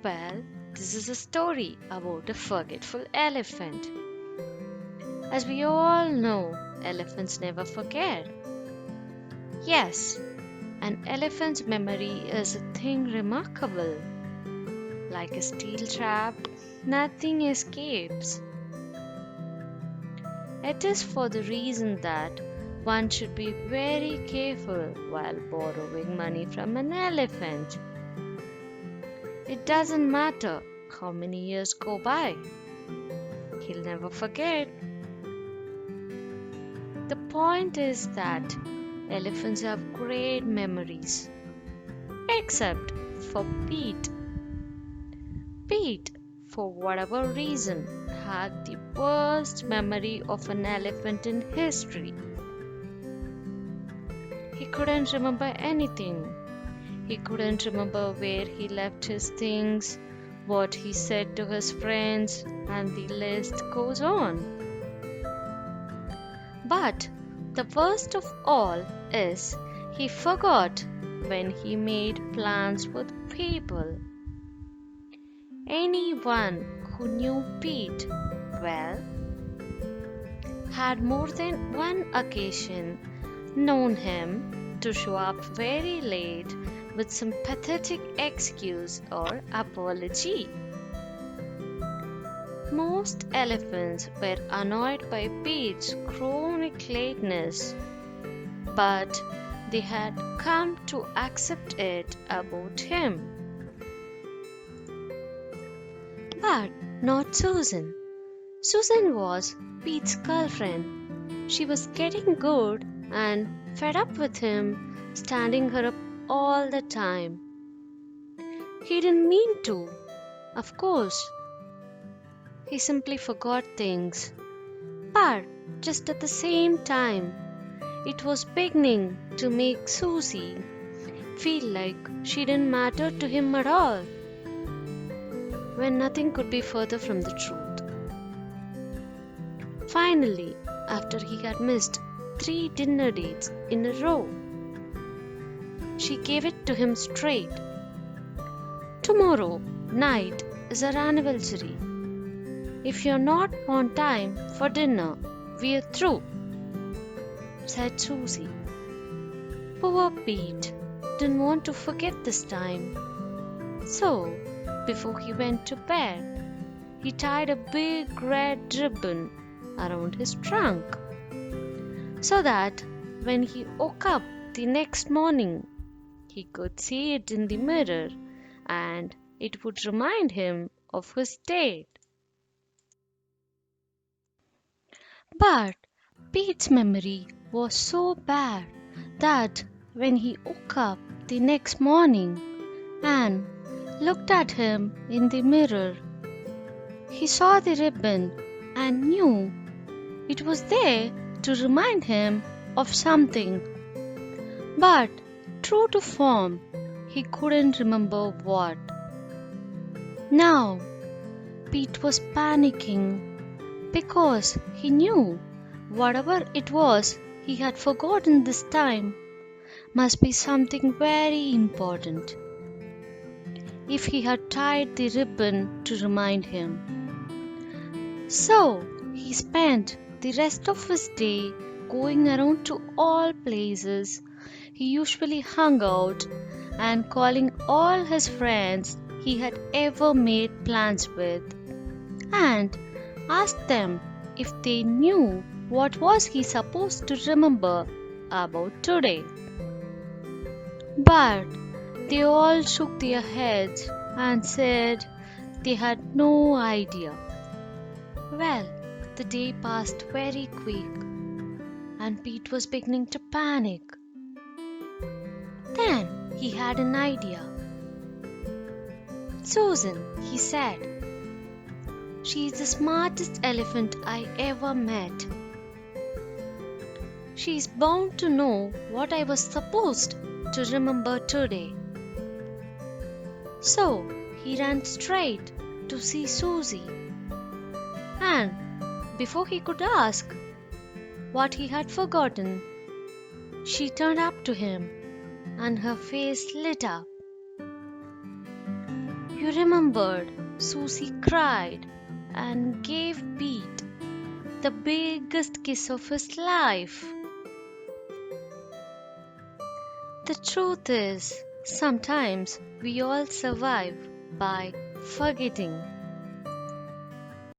Well, this is a story about a forgetful elephant. As we all know, elephants never forget. Yes, an elephant's memory is a thing remarkable. Like a steel trap, nothing escapes. It is for the reason that one should be very careful while borrowing money from an elephant. It doesn't matter how many years go by, he'll never forget. The point is that elephants have great memories, except for Pete. Pete, for whatever reason, had the worst memory of an elephant in history. He couldn't remember anything. He couldn't remember where he left his things, what he said to his friends, and the list goes on. But the worst of all is he forgot when he made plans with people. Anyone who knew Pete well had more than one occasion known him to show up very late with some pathetic excuse or apology. Most elephants were annoyed by Pete's chronic lateness, but they had come to accept it about him. But not Susan. Susan was Pete's girlfriend. She was getting good and fed up with him standing her up all the time. He didn't mean to, of course. He simply forgot things. But just at the same time, it was beginning to make Susie feel like she didn't matter to him at all, when nothing could be further from the truth. Finally, after he had missed 3 dinner dates in a row, she gave it to him straight. Tomorrow night is our anniversary. If you're not on time for dinner, we're through, said Susie. Poor Pete didn't want to forget this time. So, before he went to bed, he tied a big red ribbon around his trunk so that when he woke up the next morning, he could see it in the mirror and it would remind him of his date. But Pete's memory was so bad that when he woke up the next morning and looked at him in the mirror, he saw the ribbon and knew it was there to remind him of something. But true to form, he couldn't remember what. Now, Pete was panicking because he knew whatever it was he had forgotten this time must be something very important. If he had tied the ribbon to remind him. So he spent the rest of his day going around to all places he usually hung out and calling all his friends he had ever made plans with and asked them if they knew what was he supposed to remember about today. But they all shook their heads and said they had no idea. Well, the day passed very quick, and Pete was beginning to panic. Then he had an idea. Susan, he said, she is the smartest elephant I ever met. She is bound to know what I was supposed to remember today. So he ran straight to see Susie. And before he could ask what he had forgotten, she turned up to him and her face lit up. you remembered Susie cried and gave Pete the biggest kiss of his life. The truth is, sometimes we all survive by forgetting.